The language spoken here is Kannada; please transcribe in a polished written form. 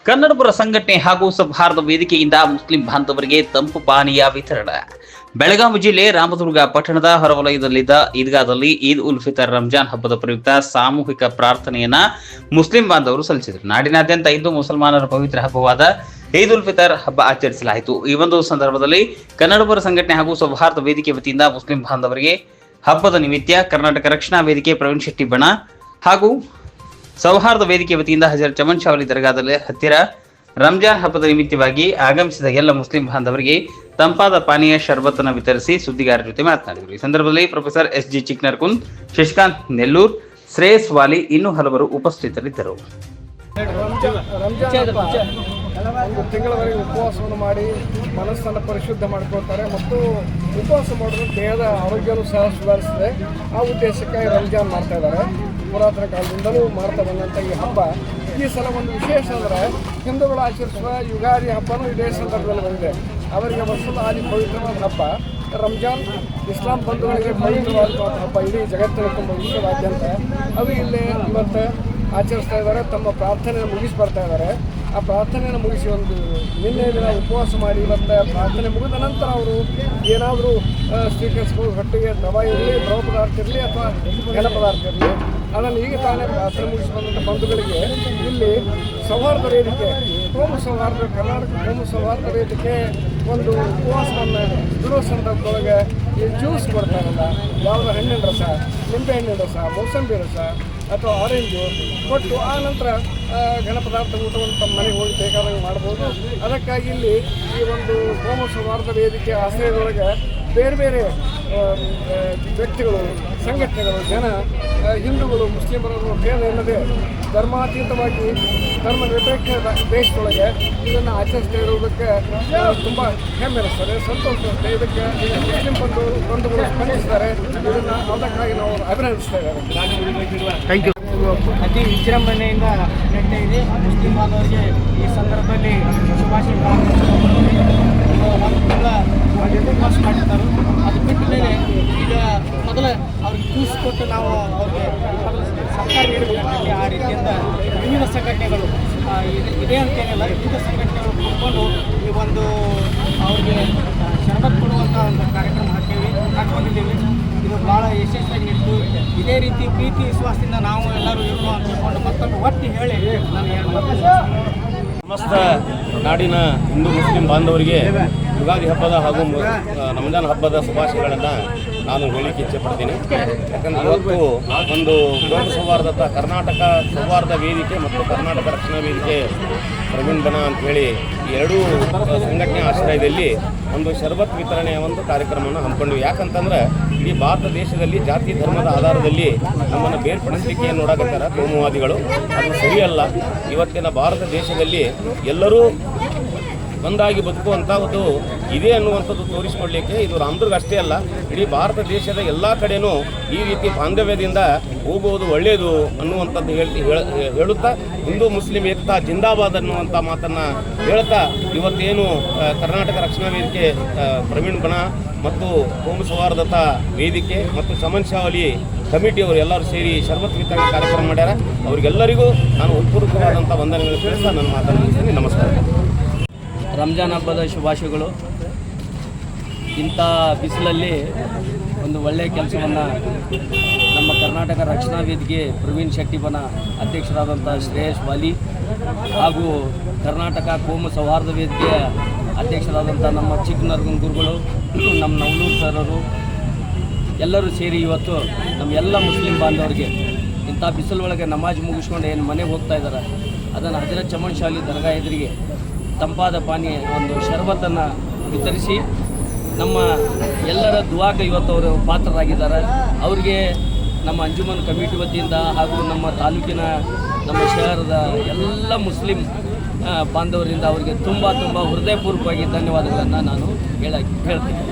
ಕನ್ನಡಪುರ ಸಂಘಟನೆ ಹಾಗೂ ಸೌಹಾರ್ದ ವೇದಿಕೆಯಿಂದ ಮುಸ್ಲಿಂ ಬಾಂಧವರಿಗೆ ತಂಪು ಪಾನೀಯ ವಿತರಣೆ. ಬೆಳಗಾವಿ ಜಿಲ್ಲೆ ರಾಮದುರ್ಗ ಪಟ್ಟಣದ ಹೊರವಲಯದಲ್ಲಿದ್ದ ಈದ್ಗಾದಲ್ಲಿ ಈದ್ ಉಲ್ ಫಿತರ್ ರಂಜಾನ್ ಹಬ್ಬದ ಪ್ರಯುಕ್ತ ಸಾಮೂಹಿಕ ಪ್ರಾರ್ಥನೆಯನ್ನ ಮುಸ್ಲಿಂ ಬಾಂಧವರು ಸಲ್ಲಿಸಿದರು. ನಾಡಿನಾದ್ಯಂತ ಇಂದು ಮುಸಲ್ಮಾನರ ಪವಿತ್ರ ಹಬ್ಬವಾದ ಈದ್ ಉಲ್ ಫಿತರ್ ಹಬ್ಬ ಆಚರಿಸಲಾಯಿತು. ಈ ಒಂದು ಸಂದರ್ಭದಲ್ಲಿ ಕನ್ನಡಪುರ ಸಂಘಟನೆ ಹಾಗೂ ಸೌಹಾರ್ದ ವೇದಿಕೆ ವತಿಯಿಂದ ಮುಸ್ಲಿಂ ಬಾಂಧವರಿಗೆ ಹಬ್ಬದ ನಿಮಿತ್ತ ಕರ್ನಾಟಕ ರಕ್ಷಣಾ ವೇದಿಕೆ ಪ್ರವೀಣ್ ಶೆಟ್ಟಿ ಬಣ ಹಾಗೂ ಸೌಹಾರ್ದ ವೇದಿಕೆ ವತಿಯಿಂದ ಹಜರತ್ ಚಮನ್ ಶಾವಲಿ ದರ್ಗಾದಲ್ಲಿ ಹತ್ತಿರ ರಂಜಾನ್ ಹಬ್ಬದ ನಿಮಿತ್ತವಾಗಿ ಆಗಮಿಸಿದ ಎಲ್ಲ ಮುಸ್ಲಿಂ ಬಾಂಧವರಿಗೆ ತಂಪಾದ ಪಾನೀಯ ಶರ್ಬತ್ತನ್ನು ವಿತರಿಸಿ ಸುದ್ದಿಗಾರರ ಜೊತೆ ಮಾತನಾಡಿದರು. ಈ ಸಂದರ್ಭದಲ್ಲಿ ಪ್ರೊಫೆಸರ್ ಎಸ್.ಜಿ. ಚಿಕ್ನರ್ಕುಂದ್, ಶಶಿಕಾಂತ್ ನೆಲ್ಲೂರ್, ಶ್ರೇಯಸ್ ವಾಲಿ ಇನ್ನೂ ಹಲವರು ಉಪಸ್ಥಿತರಿದ್ದರು. ಒಂದು ತಿಂಗಳವರೆಗೆ ಉಪವಾಸವನ್ನು ಮಾಡಿ ಮನಸ್ಸನ್ನು ಪರಿಶುದ್ಧ ಮಾಡ್ಕೊಳ್ತಾರೆ ಮತ್ತು ಉಪವಾಸ ಮಾಡೋದು ದೇಹದ ಆರೋಗ್ಯನೂ ಸಹ ಸುಧಾರಿಸಿದೆ. ಆ ಉದ್ದೇಶಕ್ಕಾಗಿ ರಂಜಾನ್ ಮಾಡ್ತಾ ಇದ್ದಾರೆ. ಪುರಾತನ ಕಾಲದಿಂದಲೂ ಮಾಡ್ತಾ ಬಂದಂಥ ಈ ಹಬ್ಬ ಈ ಸಲ ಒಂದು ವಿಶೇಷ ಅಂದರೆ ಹಿಂದೂಗಳು ಆಚರಿಸುವ ಯುಗಾದಿ ಹಬ್ಬನೂ ಇದೇ ಸಂದರ್ಭದಲ್ಲಿ ಬಂದಿದೆ. ಅವರಿಗೆ ವರ್ಷದ ಆದಿ ಪವಿತ್ರವಾದ ಹಬ್ಬ ರಂಜಾನ್ ಇಸ್ಲಾಂ ಬಂಧುಗಳಿಗೆ ಪವಿತ್ರವಾದ ಹಬ್ಬ. ಇಡೀ ಜಗತ್ತಿನ ತುಂಬ ವಿಶ್ವದಾದ್ಯಂತ ಅದು ಇಲ್ಲೇ ಇವತ್ತು ಆಚರಿಸ್ತಾ ಇದ್ದಾರೆ. ತಮ್ಮ ಪ್ರಾರ್ಥನೆಯನ್ನು ಮುಗಿಸಿ ಬರ್ತಾ ಇದ್ದಾರೆ. ಆ ಪ್ರಾರ್ಥನೆಯನ್ನು ಮುಗಿಸಿ ಒಂದು ನಿನ್ನೆ ದಿನ ಉಪವಾಸ ಮಾಡಿ ಇವತ್ತು ಪ್ರಾರ್ಥನೆ ಮುಗಿದ ನಂತರ ಅವರು ಏನಾದರೂ ಸ್ವೀಕರಿಸ್ಬೋದು. ಹೊಟ್ಟೆಗೆ ದ್ರವ ಇರಲಿ, ದ್ರವ ಪದಾರ್ಥ ಇರಲಿ ಅಥವಾ ಘನ ಪದಾರ್ಥ ಇರಲಿ, ಅದನ್ನು ಈಗ ತಾನೇ ಪ್ರಾರ್ಥನೆ ಮುಗಿಸಿ ಬಂದಂಥ ಬಂಧುಗಳಿಗೆ ಇಲ್ಲಿ ಸೌಹಾರ್ದ ವೇದಿಕೆ, ಕೋಮು ಸೌಹಾರ್ದ, ಕರ್ನಾಟಕ ಕೋಮು ಸೌಹಾರ್ದ ವೇದಿಕೆ ಒಂದು ಉಪವಾಸವನ್ನು ಬಿಡುವ ಸಂದರ್ಭದೊಳಗೆ ಈ ಜ್ಯೂಸ್ ಕೊಡ್ತಾರಲ್ಲ, ಯಾವುದೋ ಹಣ್ಣಿನ ರಸ, ನಿಂಬೆ ಹಣ್ಣಿನ ರಸ, ಮೌಸಂಬಿ ರಸ ಅಥವಾ ಆರೆಂಜು ಕೊಟ್ಟು ಆ ನಂತರ ಘನ ಪದಾರ್ಥ ಊಟವನ್ನು ತಮ್ಮ ಮನೆಗೆ ಹೋಗಿ ಬೇಕಾದಂಗೆ ಮಾಡ್ಬೋದು. ಅದಕ್ಕಾಗಿ ಇಲ್ಲಿ ಈ ಒಂದು ಕೋಮು ಸೌಹಾರ್ದ ವೇದಿಕೆ ಆಶ್ರಯದೊಳಗೆ ಬೇರೆ ಬೇರೆ ವ್ಯಕ್ತಿಗಳು, ಸಂಘಟನೆಗಳು, ಜನ, ಹಿಂದೂಗಳು, ಮುಸ್ಲಿಮರನ್ನು ಭೇದ ಎನ್ನದೆ ಧರ್ಮಾತೀತವಾಗಿ ಧರ್ಮ ನಿರಪೇಕ್ಷ ದೇಶದೊಳಗೆ ಇದನ್ನು ಆಚರಿಸ್ತಾ ಇರುವುದಕ್ಕೆ ತುಂಬ ಹೆಮ್ಮೆ ಅನಿಸ್ತದೆ, ಸಂತೋಷ ಇರುತ್ತೆ. ಇದಕ್ಕೆ ಮುಸ್ಲಿಂ ಬಂಧುಗಳು ಸ್ಪಂದಿಸಿದ್ದಾರೆ. ಇದನ್ನು ಅದಕ್ಕಾಗಿ ನಾವು ಅಭಿನಂದಿಸ್ತಾ ಇದ್ದಾರೆ. ಅತಿ ವಿಜೃಂಭಣೆಯಿಂದ ನಡೀತಾ ಇದೆ. ಮುಸ್ಲಿಂ ಬಾಂಧವರಿಗೆ ಈ ಸಂದರ್ಭದಲ್ಲಿ ಶುಭಾಶಯ ಒಂದು ತಿಂಗಳ ಉಪವಾಸ ಮಾಡಿರ್ತಾರೆ. ಅದು ಬಿಟ್ಟ ಮೇಲೆ ಈಗ ಮೊದಲ ಅವ್ರಿಗೆ ಜ್ಯೂಸ್ ಕೊಟ್ಟು ನಾವು ಅವ್ರಿಗೆ ಸರ್ಕಾರ ನೀಡಬೇಕಾಗ್ತದೆ. ಆ ರೀತಿಯಿಂದ ವಿವಿಧ ಸಂಘಟನೆಗಳು ಇದೇ ಅಂತೇನಿಲ್ಲ, ವಿವಿಧ ಸಂಘಟನೆಗಳು ಕೂತ್ಕೊಂಡು ಈ ಒಂದು ಅವ್ರಿಗೆ ಶರಬತ್ ಕೊಡುವಂಥ ಒಂದು ಕಾರ್ಯಕ್ರಮ ಹಾಕೊಂಡಿದ್ದೀವಿ. ಇದು ಭಾಳ ಯಶಸ್ವಿಯಾಗಿ ನಡೀತು. ಇದೇ ರೀತಿ ಪ್ರೀತಿ ವಿಶ್ವಾಸದಿಂದ ನಾವು ಎಲ್ಲರೂ ಇರೋಣ ಅಂತ ತಿಳ್ಕೊಂಡು ಮತ್ತೊಂದು ಒತ್ತಿ ಹೇಳಿ ನಾನು ಸಮಸ್ತ ನಾಡಿನ ಹಿಂದೂ ಮುಸ್ಲಿಂ ಬಾಂಧವರಿಗೆ ಯುಗಾದಿ ಹಬ್ಬದ ಹಾಗೂ ರಂಜಾನ್ ಹಬ್ಬದ ಶುಭಾಶಯಗಳನ್ನು ನಾನು ಹೇಳಿಕ್ಕೆ ಇಚ್ಛೆಪಡ್ತೀನಿ. ಯಾಕಂದರೆ ಇವತ್ತು ಒಂದು ಕೋಮು ಸೌಹಾರ್ದತ ಕರ್ನಾಟಕ ಸೌಹಾರ್ದ ವೇದಿಕೆ ಮತ್ತು ಕರ್ನಾಟಕ ರಕ್ಷಣಾ ವೇದಿಕೆ ಪ್ರವೀಣ್ ಬಣ ಅಂಥೇಳಿ ಈ ಎರಡೂ ಸಂಘಟನೆ ಆಶ್ರಯದಲ್ಲಿ ಒಂದು ಶರ್ಬತ್ ವಿತರಣೆಯ ಒಂದು ಕಾರ್ಯಕ್ರಮವನ್ನು ಹಮ್ಮಿಕೊಂಡ್ವಿ. ಯಾಕಂತಂದ್ರೆ ಇಡೀ ಭಾರತ ದೇಶದಲ್ಲಿ ಜಾತಿ ಧರ್ಮದ ಆಧಾರದಲ್ಲಿ ನಮ್ಮನ್ನು ಬೇರ್ಪಡಿಸಲಿಕ್ಕೆ ಏನು ನೋಡಕತ್ತಾರೆ ಕೋಮುವಾದಿಗಳು, ಅದು ಸರಿಯಲ್ಲ. ಇವತ್ತಿನ ಭಾರತ ದೇಶದಲ್ಲಿ ಎಲ್ಲರೂ ಒಂದಾಗಿ ಬದುಕುವಂಥದ್ದು ಇದೆ ಅನ್ನುವಂಥದ್ದು ತೋರಿಸಿಕೊಡ್ಲಿಕ್ಕೆ ಇದು ರಾಮದುರ್ಗ ಅಷ್ಟೇ ಅಲ್ಲ, ಇಡೀ ಭಾರತ ದೇಶದ ಎಲ್ಲ ಕಡೆಯೂ ಈ ರೀತಿ ಬಾಂಧವ್ಯದಿಂದ ಹೋಗುವುದು ಒಳ್ಳೆಯದು ಅನ್ನುವಂಥದ್ದು ಹೇಳುತ್ತಾ ಹಿಂದೂ ಮುಸ್ಲಿಂ ಏಕತಾ ಜಿಂದಾಬಾದ್ ಅನ್ನುವಂಥ ಮಾತನ್ನು ಹೇಳ್ತಾ ಇವತ್ತೇನು ಕರ್ನಾಟಕ ರಕ್ಷಣಾ ವೇದಿಕೆ ಪ್ರವೀಣ್ ಬಣ ಮತ್ತು ಕೋಮು ಸೌಹಾರ್ದತಾ ವೇದಿಕೆ ಮತ್ತು ಚಮನ್ ಶಾವಲಿ ಕಮಿಟಿಯವರು ಎಲ್ಲರೂ ಸೇರಿ ಶರ್ಬತ್ ವಿತರಣೆ ಕಾರ್ಯಕ್ರಮ ಮಾಡ್ಯಾರ. ಅವರಿಗೆಲ್ಲರಿಗೂ ನಾನು ಉತ್ಪೂರ್ವಕವಾದಂಥ ವಂದನೆಗಳು ತಿಳಿಸ್ತಾ ನನ್ನ ಮಾತನ್ನು ಮುಗಿಸ್ತೀನಿ. ನಮಸ್ಕಾರ. ರಂಜಾನ್ ಹಬ್ಬದ ಶುಭಾಶಯಗಳು. ಇಂಥ ಬಿಸಿಲಲ್ಲಿ ಒಂದು ಒಳ್ಳೆಯ ಕೆಲಸವನ್ನು ನಮ್ಮ ಕರ್ನಾಟಕ ರಕ್ಷಣಾ ವೇದಿಕೆ ಪ್ರವೀಣ್ ಶೆಟ್ಟಿ ಬಣ ಅಧ್ಯಕ್ಷರಾದಂಥ ಶ್ರೇಯಸ್ ವಾಲಿ ಹಾಗೂ ಕರ್ನಾಟಕ ಕೋಮು ಸೌಹಾರ್ದ ವೇದಿಕೆಯ ಅಧ್ಯಕ್ಷರಾದಂಥ ನಮ್ಮ ಚಿಕ್ನರ್ಕುಂದ್ ಗುರುಗಳು, ನಮ್ಮ ನವಲೂರು ಸರರು ಎಲ್ಲರೂ ಸೇರಿ ಇವತ್ತು ನಮ್ಮ ಎಲ್ಲ ಮುಸ್ಲಿಂ ಬಾಂಧವರಿಗೆ ಇಂಥ ಬಿಸಿಲೊಳಗೆ ನಮಾಜ್ ಮುಗಿಸ್ಕೊಂಡು ಏನು ಮನೆಗೆ ಹೋಗ್ತಾ ಇದ್ದಾರೆ ಅದನ್ನು ಹಜರತ್ ಚಮನ್ ಶಾವಲಿ ದರ್ಗಾ ಎದುರಿಗೆ ತಂಪಾದ ಪಾನೀಯ ಒಂದು ಶರ್ಬತ್ತನ್ನು ವಿತರಿಸಿ ನಮ್ಮ ಎಲ್ಲರ ದುವಾಗೆ ಇವತ್ತು ಅವರು ಪಾತ್ರರಾಗಿದ್ದಾರೆ. ಅವರಿಗೆ ನಮ್ಮ ಅಂಜುಮನ್ ಕಮಿಟಿ ವತಿಯಿಂದ ಹಾಗೂ ನಮ್ಮ ತಾಲೂಕಿನ ನಮ್ಮ ಶಹರದ ಎಲ್ಲ ಮುಸ್ಲಿಂ ಬಾಂಧವರಿಂದ ಅವರಿಗೆ ತುಂಬ ಹೃದಯಪೂರ್ವಕವಾಗಿ ಧನ್ಯವಾದಗಳನ್ನು ನಾನು ಹೇಳ್ತೀನಿ.